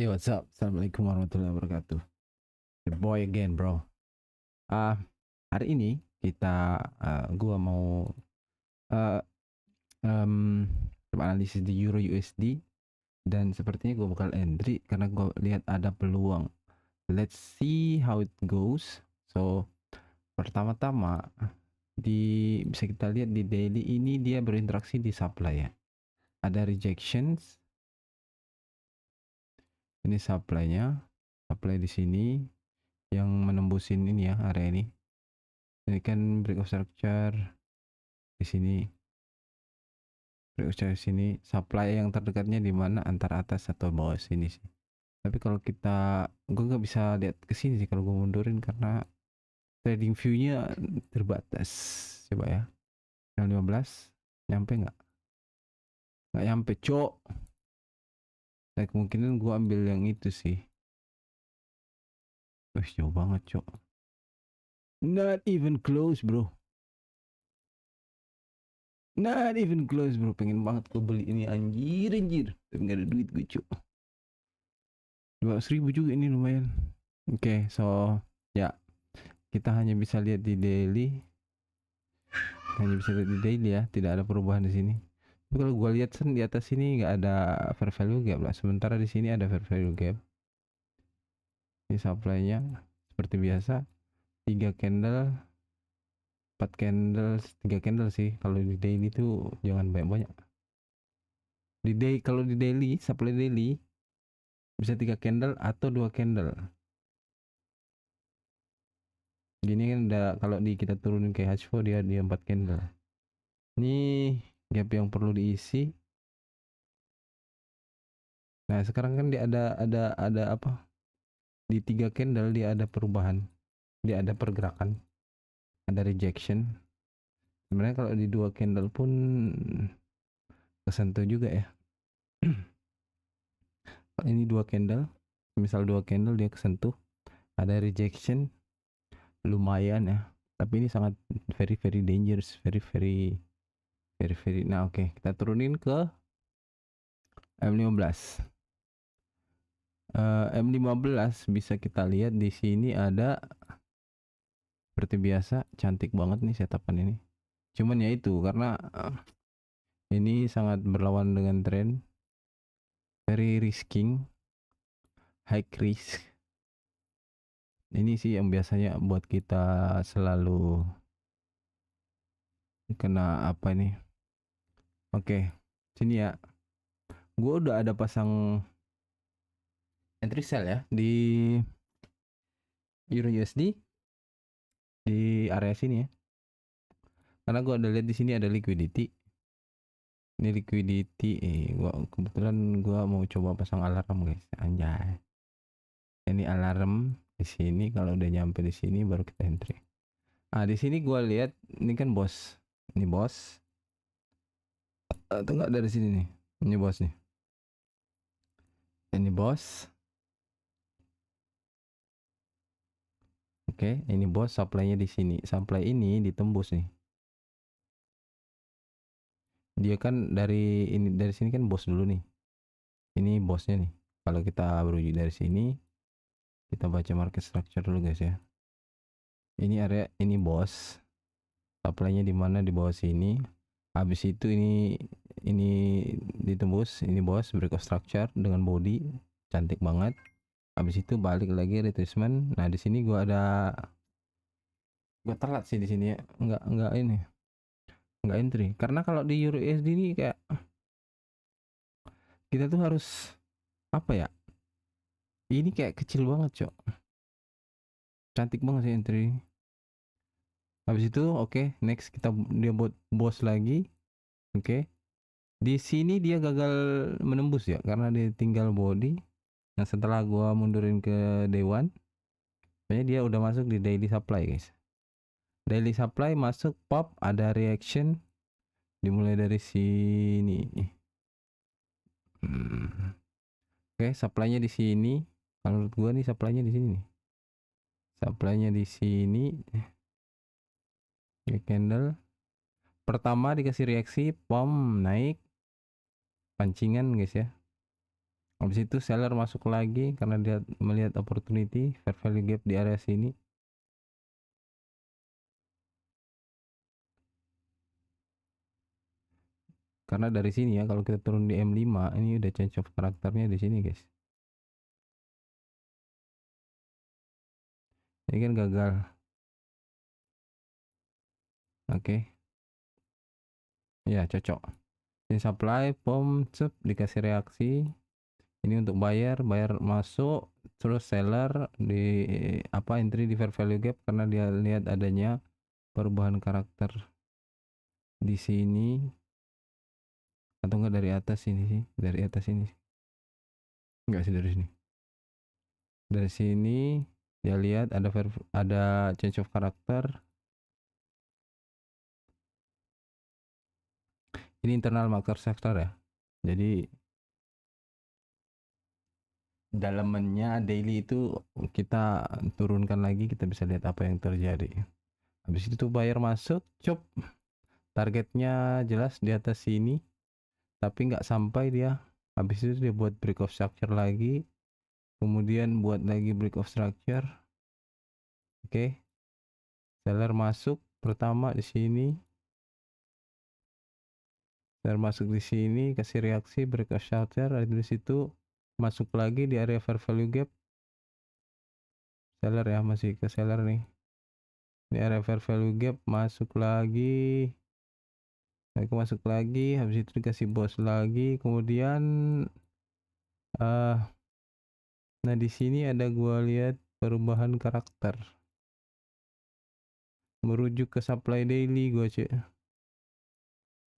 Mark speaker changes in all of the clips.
Speaker 1: Hey, what's up? Assalamualaikum warahmatullahi wabarakatuh. The boy again, bro. Ah, hari ini gua mau uh, um, coba analisis di Euro USD dan sepertinya gua bakal entry karena gua lihat ada peluang. Let's see how it goes. So, pertama-tama bisa kita lihat di daily ini dia berinteraksi di supply ya. Ada rejections. Ini supply-nya. Supply di sini yang menembusin ini ya, area ini. Ini kan break of structure di sini, break of structure sini, supply yang terdekatnya di mana, antara atas atau bawah sini sih. Tapi kalau gue nggak bisa lihat ke sini sih kalau gue mundurin karena trading view-nya terbatas. Coba ya, yang 15 nyampe nggak? Nggak nyampe, cok. Nah, kemungkinan gue ambil yang itu sih. Wih, jauh banget, cok. Not even close, bro. Not even close, bro. Pengen banget gue beli ini, anjir. Tapi nggak ada duit gue, cok. 200.000 juga ini lumayan. Oke, so ya kita hanya bisa lihat di daily, ya, tidak ada perubahan di sini. Tapi kalau gue lihat di atas sini nggak ada fair value gap lah. Sementara di sini ada fair value gap. Ini supply-nya seperti biasa, 3 candle, 4 candle, 3 candle sih. Kalau di daily tuh jangan banyak-banyak. Kalau di daily, supply daily bisa 3 candle atau 2 candle. Gini kan kalau kita turunin ke H4 dia 4 candle. Ini gap yang perlu diisi. Nah, sekarang kan dia ada apa? Di 3 candle dia ada perubahan. Dia ada pergerakan, ada rejection. Sebenarnya kalau di 2 candle pun kesentuh juga ya. Ini 2 candle, misal 2 candle dia kesentuh, ada rejection lumayan ya. Tapi ini sangat very very dangerous, very. Nah, oke, kita turunin ke M15. M15 bisa kita lihat di sini ada seperti biasa, cantik banget nih setapan ini. Cuman ya itu karena ini sangat berlawan dengan tren, very risking, high risk. Ini sih yang biasanya buat kita selalu kena apa nih. Oke, sini ya. Gue udah ada pasang entry sell ya di Euro USD di area sini ya. Karena gue udah lihat di sini ada liquidity. Ini liquidity, kebetulan gua mau coba pasang alarm guys, anjay. Ini alarm di sini, kalau udah nyampe di sini baru kita entry. Ah, di sini gua lihat ini kan bos, ini bos. Atau enggak dari sini nih, ini bos nih. Ini bos. Oke, ini bos, supply-nya di sini. Supply ini ditembus nih. Dia kan dari sini kan bos dulu nih. Ini bosnya nih. Kalau kita berujuk dari sini, kita baca market structure dulu guys ya. Ini area, ini bos. Supply-nya di mana, di bawah sini. Habis itu ini ditembus, ini bos, break of structure dengan body cantik banget. Habis itu balik lagi retracement. Nah, di sini gua telat sih di sini ya. Enggak ini. Enggak entry. Karena kalau di Euro USD ini kayak kita tuh harus apa ya? Ini kayak kecil banget, Cok. Cantik banget sih entry. Habis itu oke, next dia buat bos lagi. Oke. Di sini dia gagal menembus ya karena dia tinggal body. Nah, setelah gua mundurin ke Dewan, kayaknya dia udah masuk di daily supply guys. Daily supply masuk, pop, ada reaction dimulai dari sini. Oke, supply-nya di sini. Kalau menurut gua nih supply-nya di sini nih. Supply-nya di sini. Candle pertama dikasih reaksi, pom naik, pancingan guys ya. Habis itu seller masuk lagi karena dia melihat opportunity fair value gap di area sini. Karena dari sini ya, kalau kita turun di M5 ini udah change of karakternya di sini guys. Ini kan gagal. Oke. Ya cocok. Ini supply pom dikasih reaksi. Ini untuk buyer masuk, terus seller di entry di fair value gap karena dia lihat adanya perubahan karakter di sini, atau enggak dari atas ini sih, dari atas ini enggak sih, dari sini. Dari sini dia lihat ada change of karakter. Ini internal market sector ya, jadi dalamannya daily itu kita turunkan lagi, kita bisa lihat apa yang terjadi. Habis itu buyer masuk, targetnya jelas di atas sini, tapi nggak sampai dia. Habis itu dia buat break of structure lagi, kemudian buat lagi break of structure. Oke. Seller masuk pertama di sini, seller masuk di sini, kasih reaksi break of structure. Dari situ masuk lagi di area fair value gap. Seller ya, masih ke seller nih. Di area fair value gap masuk lagi, masuk lagi. Habis itu dikasih bos lagi, kemudian nah di sini ada gua lihat perubahan karakter merujuk ke supply daily gua cek.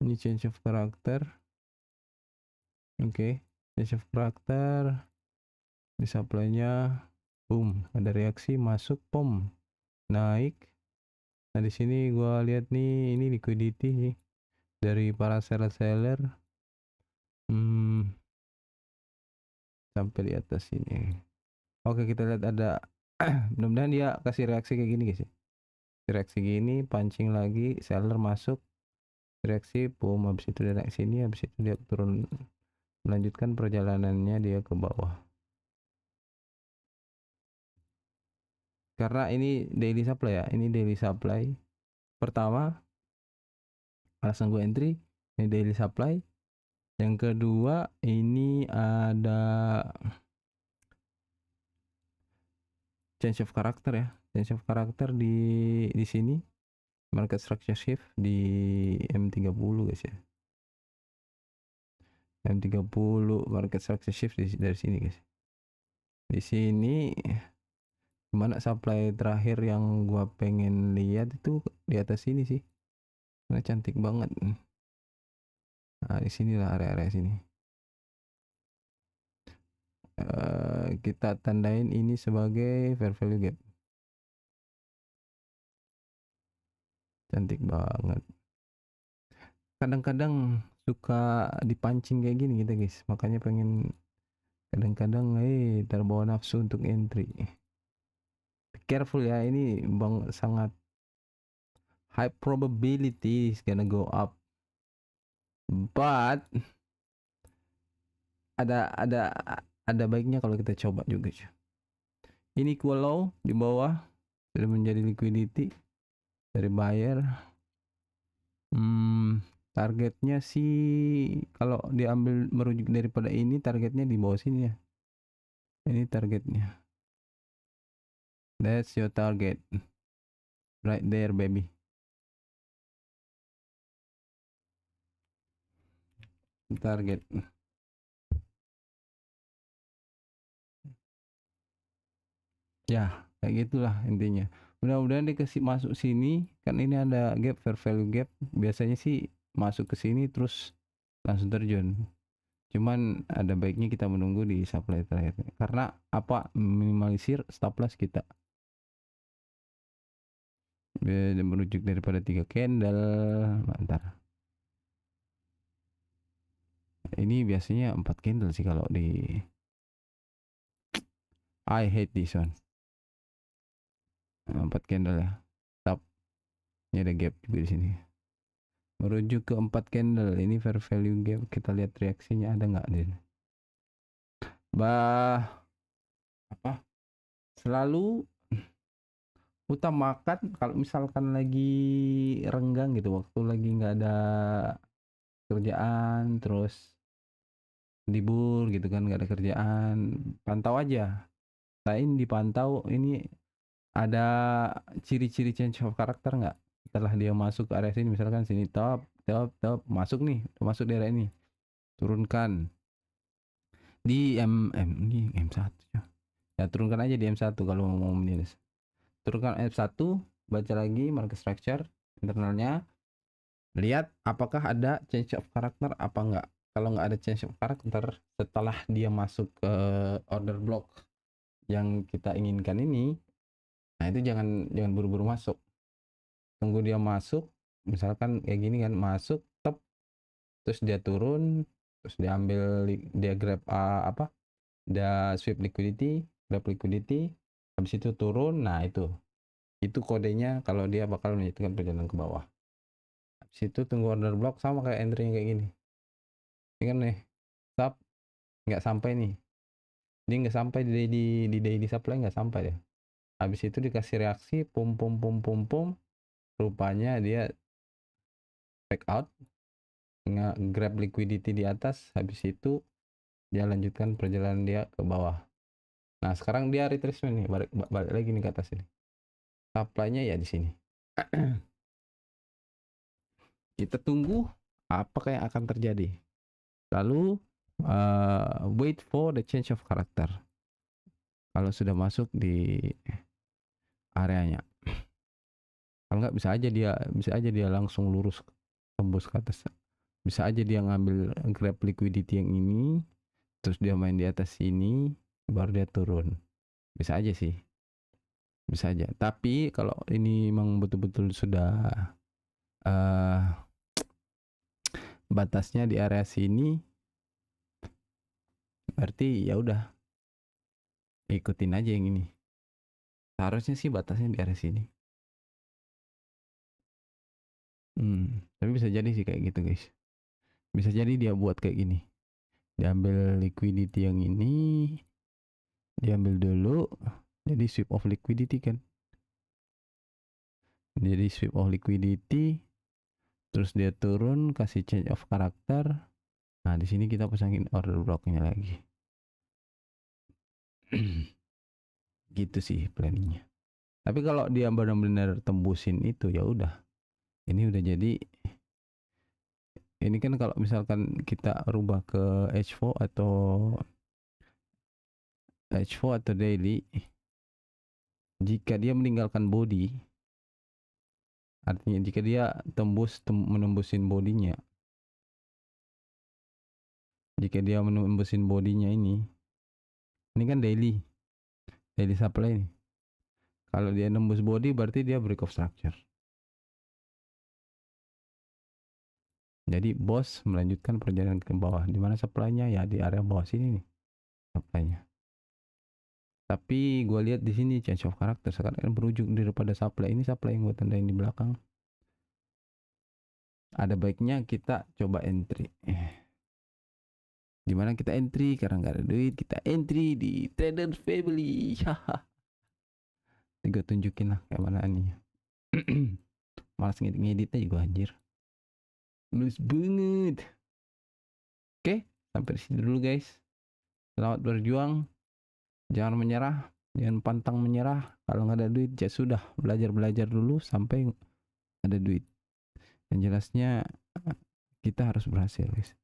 Speaker 1: Ini change of karakter. Oke. Change of karakter di supply-nya, boom, ada reaksi masuk pom naik. Nah di sini gua lihat nih, ini liquidity nih dari para seller sampai di atas sini. Oke, kita lihat ada mudah-mudahan dia kasih reaksi kayak gini guys ya. Reaksi gini, pancing lagi, seller masuk, reaksi, boom, habis itu dia naik sini, habis itu dia turun, melanjutkan perjalanannya dia ke bawah. Karena ini daily supply ya, ini daily supply. Pertama, alasan gue entry, ini daily supply. Yang kedua, ini ada change of karakter ya, change of karakter di sini. Market structure shift di M30 guys ya. M30 market structure shift dari sini guys. Di sini mana supply terakhir yang gua pengen lihat itu di atas sini sih. Karena cantik banget. Nah, di sinilah area-area sini. Kita tandain ini sebagai fair value gap. Cantik banget. Kadang-kadang suka dipancing kayak gini kita guys. Makanya pengen kadang-kadang terbawa nafsu untuk entry. Careful ya, ini bang sangat high probability is gonna go up, but ada baiknya kalau kita coba juga. Ini kalau di bawah sudah menjadi liquidity dari buyer. Targetnya sih kalau diambil merujuk daripada ini, targetnya di bawah sini ya. Ini targetnya. That's your target. Right there baby. Target. Ya, kayak gitulah intinya. Mudah-mudahan dikasih masuk sini, kan ini ada gap, fair value gap. Biasanya sih masuk ke sini terus langsung terjun. Cuman ada baiknya kita menunggu di supply terakhir. Karena apa? Minimalisir stop loss kita. Merujuk daripada 3 candle. Bentar. Ini biasanya 4 candle sih kalau di I hate this one. 4 candle ya. Stop. Ini ada gap juga di sini. Merujuk ke 4 candle. Ini fair value gap. Kita lihat reaksinya ada nggak nih. Bah, apa? Selalu utamakan kalau misalkan lagi renggang gitu, waktu lagi nggak ada kerjaan, terus libur gitu kan, nggak ada kerjaan, pantau aja. Usahain dipantau ini ada ciri-ciri change of character nggak? Setelah dia masuk ke area sini, misalkan sini top, top, top, masuk nih, masuk di area ini, turunkan di ini M1 ya. Ya turunkan aja di M1 kalau mau menulis. Turunkan F1, baca lagi market structure internalnya, lihat apakah ada change of character apa enggak. Kalau nggak ada change of character setelah dia masuk ke order block yang kita inginkan ini, nah itu jangan buru-buru masuk. Tunggu dia masuk, misalkan kayak gini kan, masuk top, terus dia turun, terus dia ambil, dia grab dia sweep liquidity, grab liquidity, habis itu turun. Nah itu kodenya kalau dia bakal melanjutkan perjalanan ke bawah. Habis itu tunggu order block, sama kayak entry kayak gini. Ini kan nih, stop, nggak sampai nih. Dia nggak sampai di daily supply, nggak sampai deh. Habis itu dikasih reaksi, pum pum pum pum pum. Rupanya dia back out, nge-grab liquidity di atas. Habis itu dia lanjutkan perjalanan dia ke bawah. Nah sekarang dia retracement nih, balik lagi nih ke atas ini. Supply-nya ya di sini. Kita tunggu apa yang akan terjadi. Lalu wait for the change of character. Kalau sudah masuk di areanya, kalau nggak bisa aja dia langsung lurus tembus ke atas. Bisa aja dia ngambil grab liquidity yang ini, terus dia main di atas sini, baru dia turun. Bisa aja sih, bisa aja. Tapi kalau ini memang betul-betul sudah batasnya di area sini, berarti ya udah ikutin aja yang ini. Seharusnya sih batasnya di area sini. Tapi bisa jadi sih kayak gitu guys. Bisa jadi dia buat kayak gini. Diambil liquidity yang ini, diambil dulu, jadi sweep of liquidity kan. Jadi sweep of liquidity, terus dia turun, kasih change of character. Nah di sini kita pasangin order blocknya lagi. Gitu sih planningnya. Tapi kalau dia benar-benar tembusin itu ya udah. Ini udah jadi. Ini kan kalau misalkan kita rubah ke H4 atau daily, jika dia meninggalkan body, artinya jika dia menembusin bodinya, jika dia menembusin bodinya ini kan daily supply ini. Kalau dia nembus body berarti dia break of structure. Jadi bos melanjutkan perjalanan ke bawah. Di mana supply-nya ya di area bawah sini nih supply-nya. Tapi gue lihat di sini change of character sekarang berujung daripada supply ini, supply yang gue tandain di belakang. Ada baiknya kita coba entry. Dimana kita entry karena nggak ada duit, kita entry di Traders Family. Gue tunjukin lah kayak mana nih. Malas ngeditnya juga anjir. Lulus banget. Oke, sampai sini dulu guys. Selamat berjuang. Jangan menyerah, jangan pantang menyerah. Kalau nggak ada duit ya sudah, belajar dulu sampai ada duit. Yang jelasnya kita harus berhasil guys.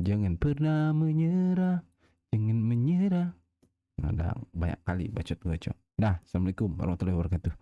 Speaker 1: Jangan pernah menyerah, jangan menyerah. Nah, udah banyak kali bacot gue cok. Dah, assalamualaikum warahmatullahi wabarakatuh.